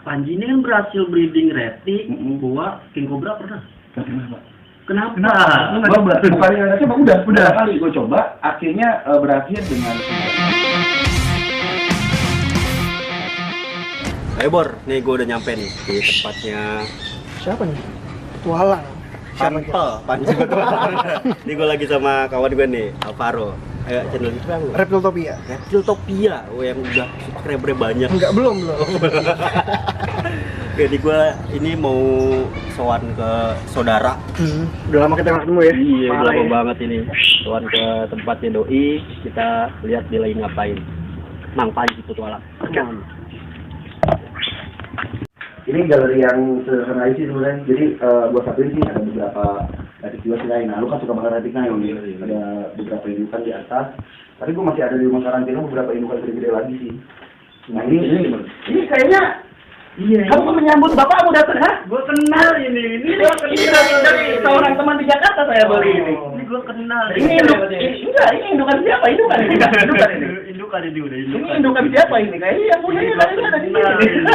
Panji ini kan berhasil breeding retik, gua king cobra pernah. Kenapa? Lu nggak coba? Bukan yang coba, udah kali gue coba, akhirnya berakhir dengan. Ayo Bor, nih gue udah nyampe nih di tempatnya. Siapa nih? Petualang. Panji Petualang. Ini gue lagi sama kawan gue nih, Alvaro. Ayo channel itu yang Reptiltopia. Reptiltopia, yang udah subscriber banyak. Enggak, belum. Jadi gue ini mau sowan ke saudara. Udah lama kita nggak ketemu ya? Iya, udah lama banget ini. Sowan ke tempatnya doi, kita lihat dia lagi ngapain. Mang Panji Petualang. Ini galeri yang sederhana sih sebenarnya. Jadi gue satuin sih ada beberapa retik juga sih. Nah, lu kan suka banget retik ada beberapa indukan di atas. Tapi gue masih ada di rumah karantina beberapa indukan gede-gede lagi sih. Nah ini kayaknya. Iya. Kamu menyambut bapakmu datang, ha? Gue kenal ini. Gue kenal dari seorang teman di Jakarta saya beli ini. Ini gue kenal. Ini indukan siapa? Indukan ini. Indukan ini udah Ini indukan siapa ini? Kayaknya yang punya ini ada di sini.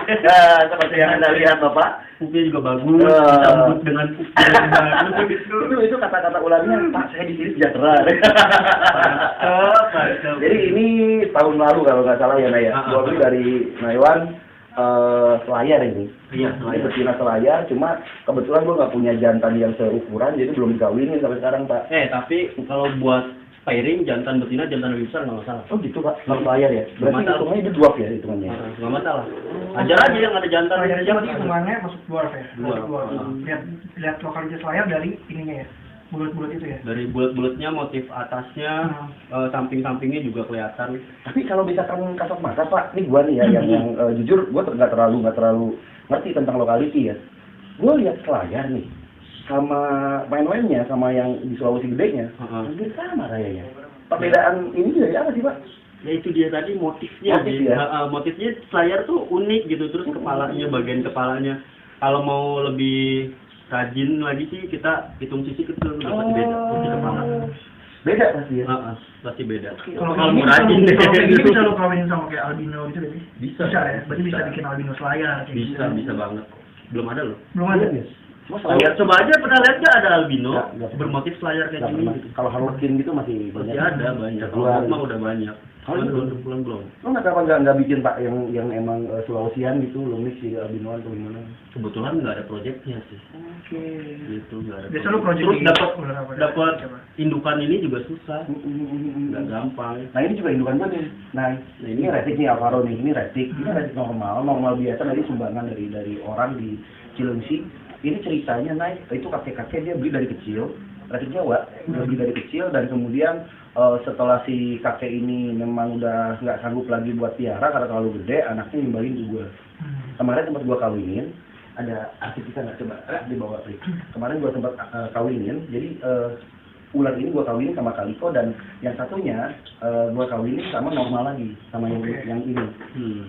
Nah, seperti yang Anda lihat, Bapak. Pupnya juga bagus. Disambut dengan pupnya yang bagus. Itu kata-kata ulangnya, Pak, saya di sini sejahtera. Jadi ini tahun lalu kalau nggak salah ya, Naya. Gua beli dari Naiwan selayar ini. Iya, selayar. Betina selayar. Cuma kebetulan gua nggak punya jantan yang seukuran, jadi belum dikawinin sampai sekarang, Pak. Tapi kalau buat pairing jantan betina jantan lebih besar nggak masalah. Oh gitu, Pak. Kalau selayar ya. Berarti hitungannya itu dwarf ya hitungannya. Nggak masalah. Ajar aja yang ada jantan. Selayar aja hitungannya masuk dwarf ya? Dwarf. Lihat lokalitas selayar dari ininya ya? Bulat-bulat itu ya? Dari bulat-bulatnya, motif atasnya, samping-sampingnya juga kelihatan. Tapi kalau misalkan kasat mata, Pak, ini gua nih ya yang jujur gua nggak terlalu ngerti tentang lokality ya. Gua lihat selayar nih sama main-mainnya sama yang di Sulawesi Gedenya, hampir sama kayaknya. Perbedaan ini dari apa sih, Pak? Ya itu dia tadi motifnya. Motifnya selayar tuh unik gitu, terus kepalanya, bagian kepalanya. Kalau mau lebih rajin lagi sih kita hitung sisi kecil dapat beda sisi kepala. Beda pasti ya. Pasti beda. Kalau mau rajin deh. Ini bisa lo kawinin sama kayak albino gitu sih? Bisa ya. Berarti bisa bikin albino selayar. Bisa banget. Belum ada loh. Belum ada ya? Selayar coba aja pernah lihat nggak ada albino bermotif selayar kayak gini? Gitu. Kalau Harlequin gitu masih banyak. Masih ada banyak. Kalau mah udah banyak. Belum. Lo nggak bikin, Pak, yang emang Sulawesian gitu, lo mix di albinoan atau gimana? Kebetulan nggak ada proyeknya sih. Oke. Gitu nggak ada. Biasa lo proyek terus dapat indukan ini juga susah. Nggak gampang. Nah ini juga indukan gue nih. Nah ini retik nih Alvaro nih. Ini retik normal biasa dari sumbangan dari orang di Cilengsi. Ini ceritanya naik, itu kakek-kakek dia beli dari kecil, retik Jawa, beli dari kecil dan kemudian setelah si kakek ini memang udah nggak sanggup lagi buat piara karena terlalu gede, anaknya nimbalin ke gue. Kemarin tempat gue kawinin, ada arsip kita nggak coba di bawah trik. Kemarin gue sempat kawinin, jadi ular ini gue kawinin sama kaliko dan yang satunya gue kawinin sama normal lagi, sama yang ini.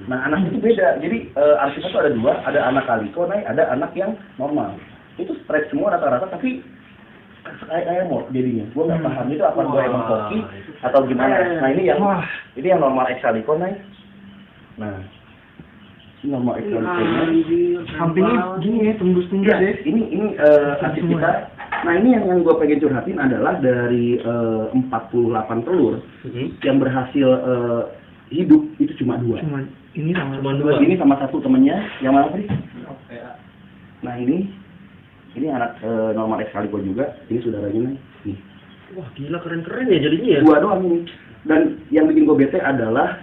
Nah anaknya itu beda, jadi arsipnya itu ada dua, ada anak kaliko, ada anak yang normal. Itu straight semua rata-rata tapi kayak mau jadinya. Gue nggak paham itu apa gue emang koki atau gimana. Nah ini yang normal X kaliko naik. Nah ini normal X kalikonya. Sampingnya gini ya, tembus-tembus ya. Ini arsip kita. Nah ini yang gue pengen curhatin adalah dari 48 telur yang berhasil hidup itu cuma 2. Cuma 2. Ini sama satu temennya yang mana tadi? Nah ini anak normal X kaliko juga. Ini saudaranya nih. Wah gila keren-keren ya jadinya ya. 2 doang ini. Dan yang bikin gue bete adalah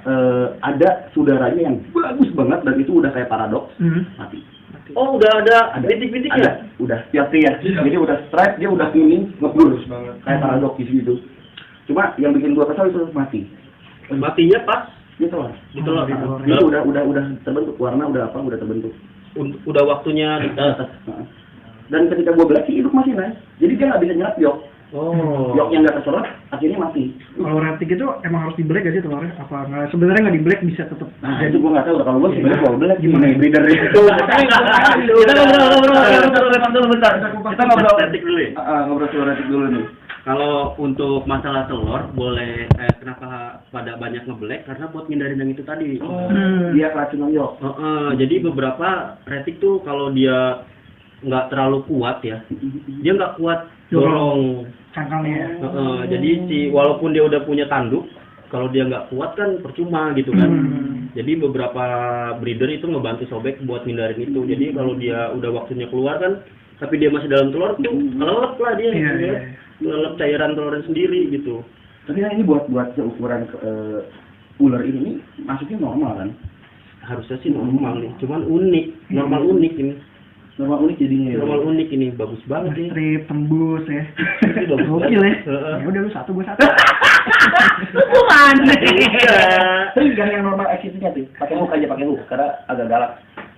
ada saudaranya yang bagus banget dan itu udah kayak paradoks mati. Oh udah ada bintik-bintiknya? Udah tiap ya. Jadi udah stripe, dia udah kuning, ngeblur kayak paradoks gitu. Cuma yang bikin gua kesal itu mati. Matinya pas? Gitu lah. Itu udah terbentuk, warna udah terbentuk. Udah waktunya Dan ketika gua belah hidup masih naik. Jadi dia nggak bisa nyerap yok. Yok yang nggak keserap, akhirnya mati. Kalau retik itu emang harus di black gak sih telurnya? Apa nggak? Sebenarnya nggak di black bisa tetap. Nah itu gua nggak tahu. Kalau gua sebenarnya kalau black gimana ya breeder itu? Kita ngobrol bentar. Kita ngobrol retik dulu ya. Ngobrol soal retik dulu nih. Kalau untuk masalah telur, boleh kenapa pada banyak ngeblack? Karena buat ngindarin yang itu tadi. Dia keracunan yok. Jadi beberapa retik tuh kalau dia nggak terlalu kuat ya, dia nggak kuat dorong. Cangkangnya. Jadi walaupun dia udah punya tanduk, kalau dia nggak kuat kan percuma gitu kan. Jadi beberapa breeder itu ngebantu sobek buat ngindarin itu. Jadi kalau dia udah waktunya keluar kan, tapi dia masih dalam telur tuh, kelelep lah dia. Iya. Kelelep cairan telurnya sendiri gitu. Tapi kan ini buat seukuran ular ini masuknya normal kan? Harusnya sih normal nih, cuman unik, normal unik ini. Normal unik jadinya ya? Normal unik ini, bagus banget ya. Strip, tembus ya. Ini bagus Gokil ya. banget. Ya udah lu satu, gua satu. Lu mana? Sering kan yang normal eksisnya tuh, pakai hook aja pakai hook, karena agak galak.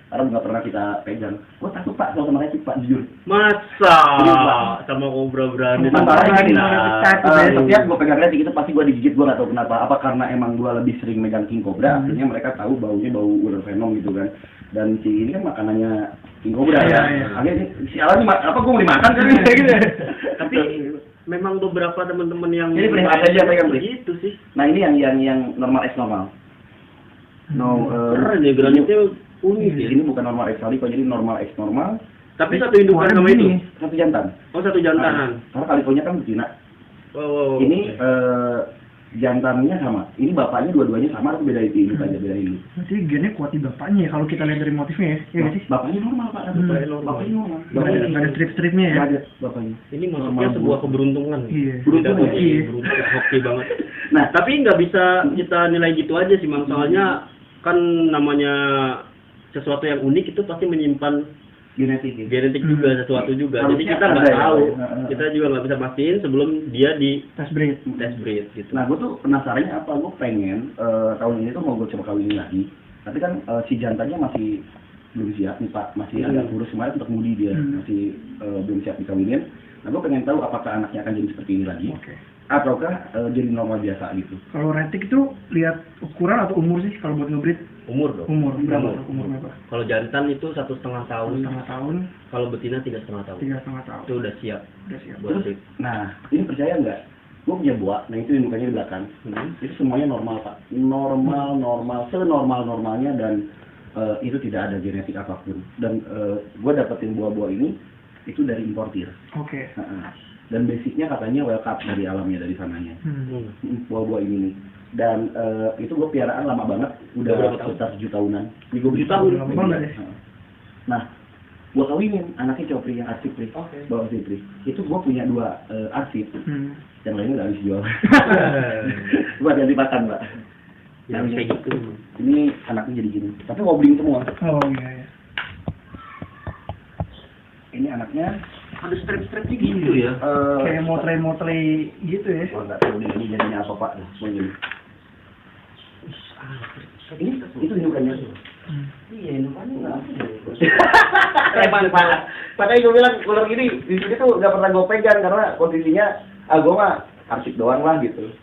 Karena nggak pernah kita pegang. Gua takut Pak, kalau sama retik Pak, jujur. Masa sama kobra berani. Masalahnya gini, Nah, setiap gue pegang retik itu pasti gue digigit, gue nggak tahu kenapa. Apa karena emang gue lebih sering megang king cobra, akhirnya mereka tahu baunya bau ular venom gitu kan. Dan si ini kan makanannya king cobra Iya, kan. iya. Akhirnya si Alan apa gue mau dimakan kan gitu. Tapi memang beberapa teman-teman yang Jadi pilih apa aja pegang, Bri? gitu sih. Nah ini yang normal X normal. No, Keren ya granitnya unik ya. ini bukan normal X kali, jadi normal X normal. Tapi satu indukan sama itu. Satu jantan. Oh, satu jantanan. Karena kalifonya kan betina. Oh. Ini jantannya sama. Ini bapaknya dua-duanya sama atau beda itu aja beda ini. Berarti gennya kuat di bapaknya ya, kalau kita lihat dari motifnya ya. Iya nggak sih? Bapaknya normal Pak. Bapaknya normal. Nggak ada strip-stripnya ya. Nggak ada bapaknya. Ini maksudnya sebuah keberuntungan. Iya. Beruntung ya? Iya. Beruntung, hoki banget. Nah, Tapi nggak bisa kita nilai gitu aja sih, Mang. Soalnya kan namanya sesuatu yang unik itu pasti menyimpan genetik ya. genetik juga, sesuatu juga. Jadi Harusnya kita nggak ada ya, tahu, Pak, ya. kita juga nggak bisa pastiin sebelum dia di Tes breed. test breed gitu. Nah, gue tuh penasarannya apa? Gue pengen tahun ini tuh mau gue coba kawinin lagi. Tapi kan si jantannya masih belum siap nih Pak, masih agak kurus kemarin untuk mudi dia, masih belum siap dikawinin. Nah, gue pengen tahu apakah anaknya akan jadi seperti ini lagi, Oke. ataukah jadi normal biasa gitu. Kalau retik itu lihat ukuran atau umur sih kalau buat ngebreed? Umur dong. Umur berapa? Umur berapa? Kalau jantan itu 1,5 tahun, 1,5 tahun, kalau betina 3,5 tahun. 3,5 tahun. Itu udah siap Udah siap. buat breed. Nah, ini percaya nggak? Gue punya buah, nah itu mukanya di belakang. Itu semuanya normal Pak, normal, senormal-normalnya dan itu tidak ada genetik apapun. Dan gue dapetin buah-buah ini itu dari importir. Oke. Dan basicnya katanya well cut dari alamnya, dari sananya. Buah-buah ini nih. Dan itu gue piaraan lama banget, udah Berapa tahun? sekitar 7 tahunan. 7 tahun. Lama banget ya. Nah, gue kawinin anaknya Copri yang arsip Pri, bawa Pri. Itu gue punya 2 arsip, yang lainnya nggak habis jual. Buat yang dimakan Pak. Ya, kayak gitu. Ini anaknya jadi gini, tapi wobbling semua. Oh iya. Ini anaknya Ada strip-stripnya gitu ya. Kayak motle gitu ya. gua nggak tahu ini jadinya apa Pak, semua gini. Ini itu indukannya. Iya, indukannya nggak ada. Emang Pak. Makanya gue bilang ular gini di sini tuh nggak pernah gue pegang karena kondisinya gue mah arsip doang lah gitu.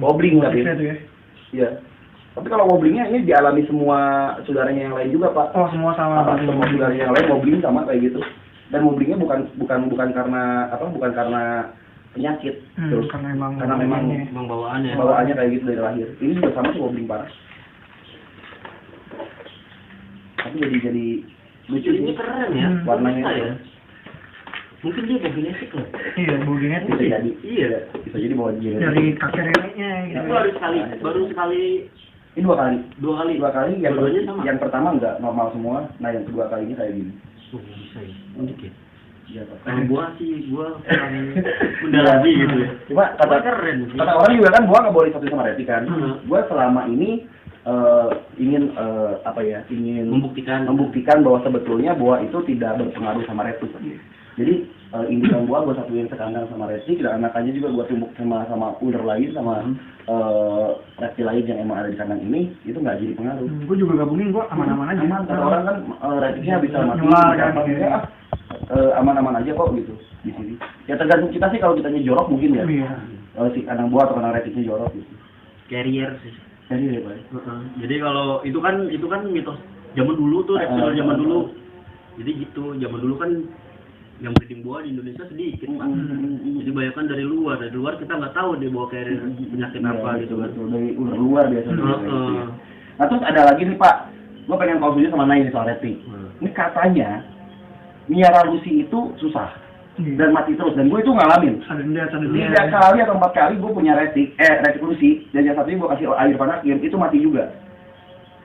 Wobbling tapi. Motifnya tuh ya. Iya. Tapi kalau wobblingnya ini dialami semua saudaranya yang lain juga Pak. Oh semua sama. Semua saudaranya yang lain wobbling sama kayak gitu. Dan wobblingnya bukan karena bukan karena penyakit. Terus Karena memang Emang bawaannya. bawaannya kayak gitu dari lahir. Ini juga sama sih wobbling parah. Tapi jadi lucu Ini sih. keren ya. Warnanya. Bisa ya. Mungkin dia bawa genetik loh. Iya, bau genetik Bisa sih. jadi. Iya. Bisa jadi bawa genetik. Dari kakek neneknya gitu. Itu baru sekali Ini 2 kali. 2 kali. 2 kali yang Dua-duanya sama. yang pertama enggak normal semua. Nah, yang kedua kalinya kayak gini. Oh, bisa ya. Unik ya. Iya, Pak. Kalau gua sih kurang mendalami gitu ya. Cuma kata Keren sih. kata orang juga kan buah nggak boleh satu sama retik kan. Hmm. Gua selama ini ingin ingin Membuktikan bahwa sebetulnya buah itu tidak berpengaruh sama retik. Jadi indukan buah gua satuin sekandang sama retik, dan anakannya juga gua tumbuk sama ular lain sama reptil lain yang emang ada di kandang ini, itu nggak jadi pengaruh. Gue juga gabungin, gue aman-aman aja. Aman, kata orang kan retiknya bisa mati, Nyular, bisa kan, apa, gitu. ya, aman-aman aja kok gitu di sini. Ya tergantung kita sih, kalau kitanya jorok mungkin ya. Iya. Si kandang buah atau kandang retiknya jorok gitu. carrier sih. Jadi deh, Pak. Jadi kalau itu kan mitos zaman dulu tuh, reptil zaman dulu. Jadi gitu, zaman dulu kan yang breeding buah di Indonesia sedikit Pak. Jadi banyak kan dari luar kita nggak tahu dia bawa carrier penyakit apa gitu kan. Betul, dari luar biasanya. Nah terus ada lagi nih Pak, gue pengen konsultasi sama Nay soal rating. Ini katanya miara Lucy itu susah dan mati terus, dan gue itu ngalamin. Ada 3 kali atau 4 kali gue punya rating Lucy, dan yang satunya gue kasih air panasin itu mati juga.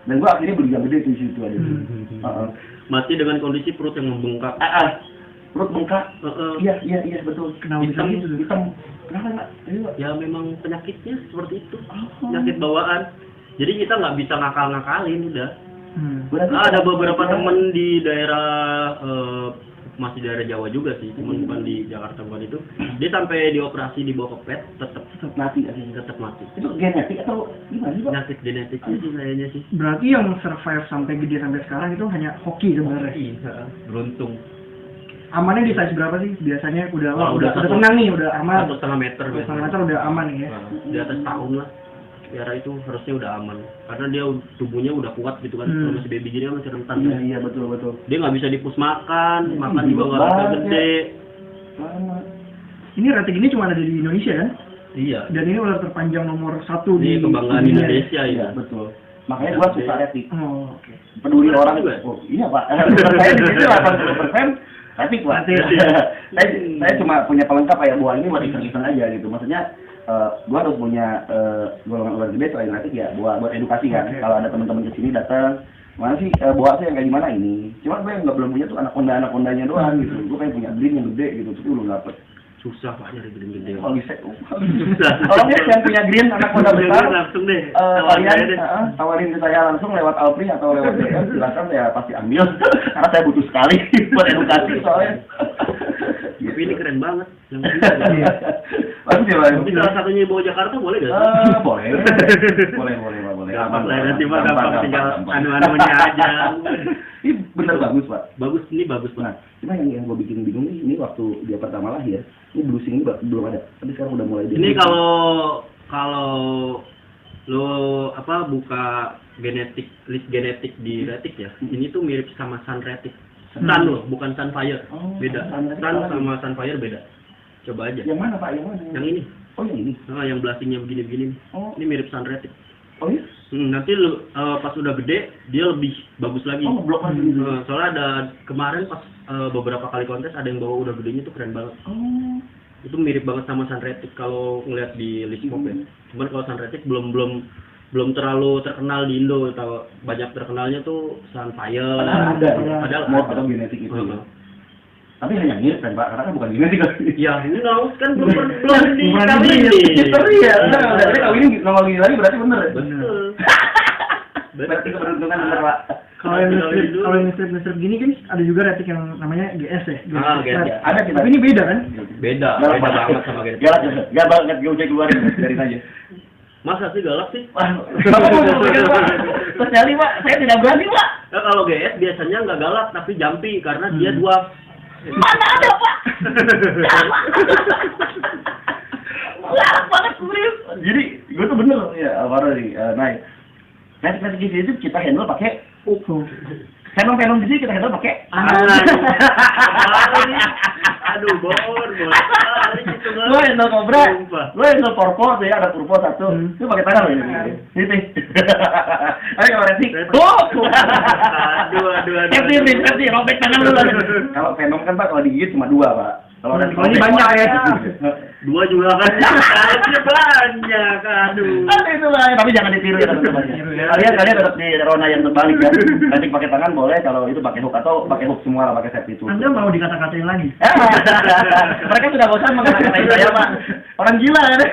Dan gue akhirnya beli yang gede di situ ada. Mati dengan kondisi perut yang membengkak. Perut bengkak. Iya betul. Kenapa bisa gitu? Hitam. Kenapa enggak? Ya memang penyakitnya seperti itu. Penyakit bawaan. Jadi kita nggak bisa ngakal-ngakalin udah. Ada beberapa temen di daerah masih daerah Jawa juga sih, cuman bukan di Jakarta bukan itu. Dia sampai dioperasi dibawa ke pet, tetap mati. Itu genetik atau gimana sih Pak? Penyakit genetiknya sih kayaknya sih. Berarti yang survive sampai gede sampai sekarang itu hanya hoki sebenarnya. Beruntung. Amannya di size berapa sih? Biasanya udah satu- tenang nih, udah aman. 1,5 meter. 1,5 meter udah aman nih ya. Di atas tahun lah. Biara itu harusnya udah aman. Karena dia tubuhnya udah kuat gitu kan. Kalau masih baby gini kan masih rentan. Iya betul. Dia nggak bisa dipus makan juga nggak bisa gede. Ini rating ini cuma ada di Indonesia kan? Iya. Dan ini ular terpanjang nomor 1 Ini di kebanggaan dunia. Indonesia Iya ya. betul. Makanya gua suka rating. Oh, oke. Peduli Betul orang juga. Oh, iya Pak. Saya di sini 80% rating Pak. Saya cuma punya pelengkap kayak buah ini buat iseng-iseng aja gitu. Maksudnya gua harus punya golongan ular gede selain rating ya buat edukasi kan. Kalau ada teman-teman kesini datang, mana sih buah tuh yang kayak gimana ini? Cuma gue yang belum punya tuh anak-ondanya doang gitu. Gue pengen punya breed yang gede gitu, tapi belum dapet. Susah Pak nyari gede-gede. Kalau bisa, kalau dia yang punya green anak-onda besar, langsung deh. tawarin ke saya langsung lewat Alpri atau lewat DM, silakan saya pasti ambil karena saya butuh sekali buat edukasi soalnya. Tapi ini keren banget. Yang Pasti Pak. Tapi salah satunya bawa Jakarta boleh nggak? Boleh. Gampang lah nanti Pak, gampang tinggal anu-anunya aja. Ini bener bagus Pak. Ini bagus Pak. Nah, cuma yang gue bikin bingung nih, ini waktu dia pertama lahir, ini bluesing ini belum ada. Tapi sekarang udah mulai. Ini kalau lo buka list genetik di Retik ya, ini tuh mirip sama Sun Retik. Sun loh, bukan Sunfire. Beda. Sun sama Sunfire beda. Coba aja. Yang mana Pak? Yang mana? Yang ini. Oh yang ini. Yang blastingnya begini-begini. Ini mirip Sun Retik. Oh iya? Nanti lu pas udah gede dia lebih bagus lagi. Blok lagi gitu. Soalnya ada kemarin pas beberapa kali kontes ada yang bawa udah gedenya tuh keren banget. Itu mirip banget sama Sunretic kalau ngeliat di list pop ya. Cuman kalau Sunretic belum terlalu terkenal di Indo. Banyak terkenalnya tuh Sunfire. Padahal atau genetik itu. Tapi hanya mirip kan Pak, karena kan bukan genetik kan. Ya, ini kan belum dikawin nih. Misteri ya. Berarti kawin nongol gini lagi berarti bener. Betul. Berarti keberuntungan bener Pak. Kalau yang strip gini kan ada juga rating yang namanya GS ya. GS. Ada Tapi ini beda kan? Beda banget sama genetik. Galak banget gue usah keluarin dari aja. Masa sih galak sih? Ternyata Pak, saya tidak berani Pak. Nah, kalau GS biasanya nggak galak tapi jumpy karena dia dua. Mana ada Pak? Galak banget serius. Jadi gue tuh bener ya Alvaro nih, naik. Nanti itu kita handle pakai Venom di sini kita handle pakai. Aduh, bor. Gue handle Cobra, gue handle Purpo, saya ada Purpo satu. Itu pakai tangan loh ini. Ini. Ayo kalau Retik. Aduh. Safety, robek tangan dulu. Kalau Venom kan Pak kalau digigit cuma 2 Pak. Kalau ini banyak ya. 2 juga kan. Harusnya banyak. Aduh. Itu lah, tapi jangan ditiru ya teman-teman. Kalian tetap di Rona yang terbalik ya. Nanti pakai tangan boleh, kalau itu pakai hook atau pakai hook semua lah, pakai safety tool. Anda mau dikata-katain lagi? Mereka sudah bosan mengata-katain saya Pak. Orang gila kan.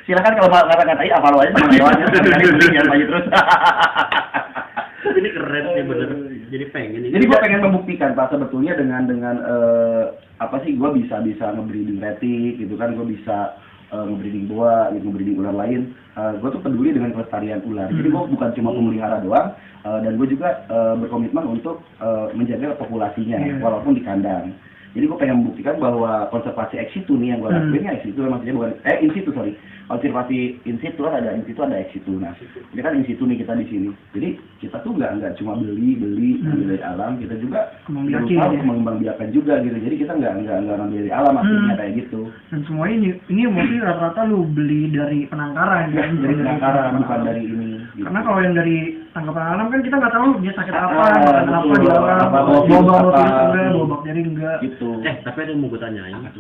Silakan kalau mau kata-katain Avalo aja sama hewannya. Sekali beli jangan maju terus. Ini keren sih bener. Jadi pengen ini. Jadi gue pengen membuktikan Pak sebetulnya dengan apa sih gue bisa nge-breeding retik gitu kan, gue bisa nge-breeding boa, gitu, nge-breeding ular lain. Gue tuh peduli dengan kelestarian ular. Jadi gue bukan cuma pemelihara doang, dan gue juga berkomitmen untuk menjaga populasinya walaupun di kandang. Jadi gue pengen membuktikan bahwa konservasi ex situ nih yang gue lakuin ex situ maksudnya bukan in situ sorry. Konservasi in situ ada ex situ. Nah, ini kan in situ nih kita di sini. Jadi kita tuh nggak cuma beli ambil dari alam, kita juga mengembangbiakan juga gitu. Jadi kita nggak ngambil dari alam artinya kayak gitu. Dan semua ini mostly rata-rata lu beli dari penangkaran ya, dari penangkaran bukan dari ini. Gitu. Karena kalau yang dari tangkapan alam kan kita nggak tahu dia sakit apa, makan apa di alam, bawa bakteri enggak. Gitu. Tapi ada yang mau gue tanyain gitu.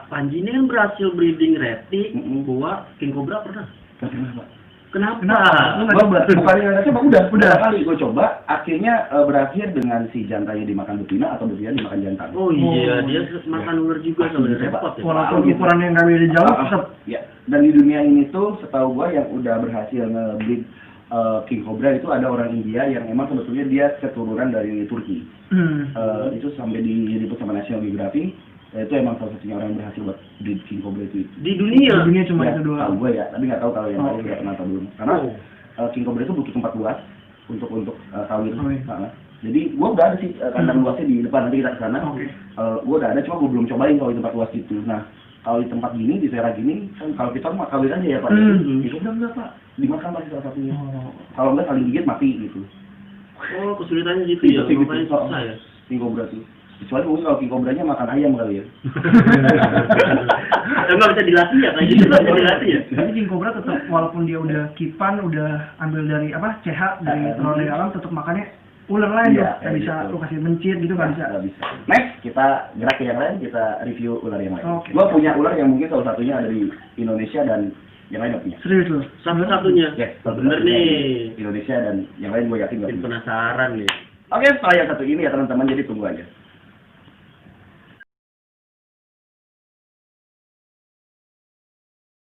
Panji ini kan berhasil breeding retik, gua king cobra pernah. Kenapa? Bukan yang coba udah kali gue coba, akhirnya berakhir dengan si jantannya dimakan betina atau betina dimakan jantan. Oh iya, dia makan ular juga sebenarnya repot ya. Walaupun ukurannya nggak beda jauh, tetap. Ya, dan di dunia ini tuh setahu gue yang udah berhasil nge-breed king cobra itu ada orang India yang emang sebetulnya dia keturunan dari Turki. Itu sampai diliput sama National Geographic. Itu emang salah satunya orang yang berhasil buat breed king cobra itu. Di dunia cuma ya, itu doang. Tahu gue ya, tapi nggak tahu kalau yang lain nggak pernah tahu belum. Karena king cobra itu butuh tempat luas untuk kawin. Jadi gue udah ada sih kandang luasnya di depan, nanti kita ke sana. Gue udah ada, cuma gue belum cobain kalau di tempat luas gitu. Nah, kalau di tempat gini, di daerah gini, kan kalau kita mau kawin aja ya Pak. Itu udah enggak Pak, dimakan pasti salah satunya. Kalau enggak saling gigit mati gitu. Oh, kesulitannya gitu ya, makanya susah ya. King cobra tuh. Kecuali mungkin kalau king cobranya makan ayam kali ya. Nggak bisa dilatih ya, kayak gitu nggak bisa dilatih ya. Jadi king cobra tetap walaupun dia udah kipan, udah ambil dari CH dari telur dari alam, tetap makannya ular lain tuh. Nggak bisa lu kasih mencit gitu, nggak bisa. Next kita gerak ke yang lain, kita review ular yang lain. Gua punya ular yang mungkin salah satunya ada di Indonesia dan yang lain nggak punya. Serius lu? Satu-satunya. Yes, bener nih. Indonesia dan yang lain gue yakin nggak punya. Penasaran nih. Oke, setelah yang satu ini ya teman-teman, jadi tunggu aja.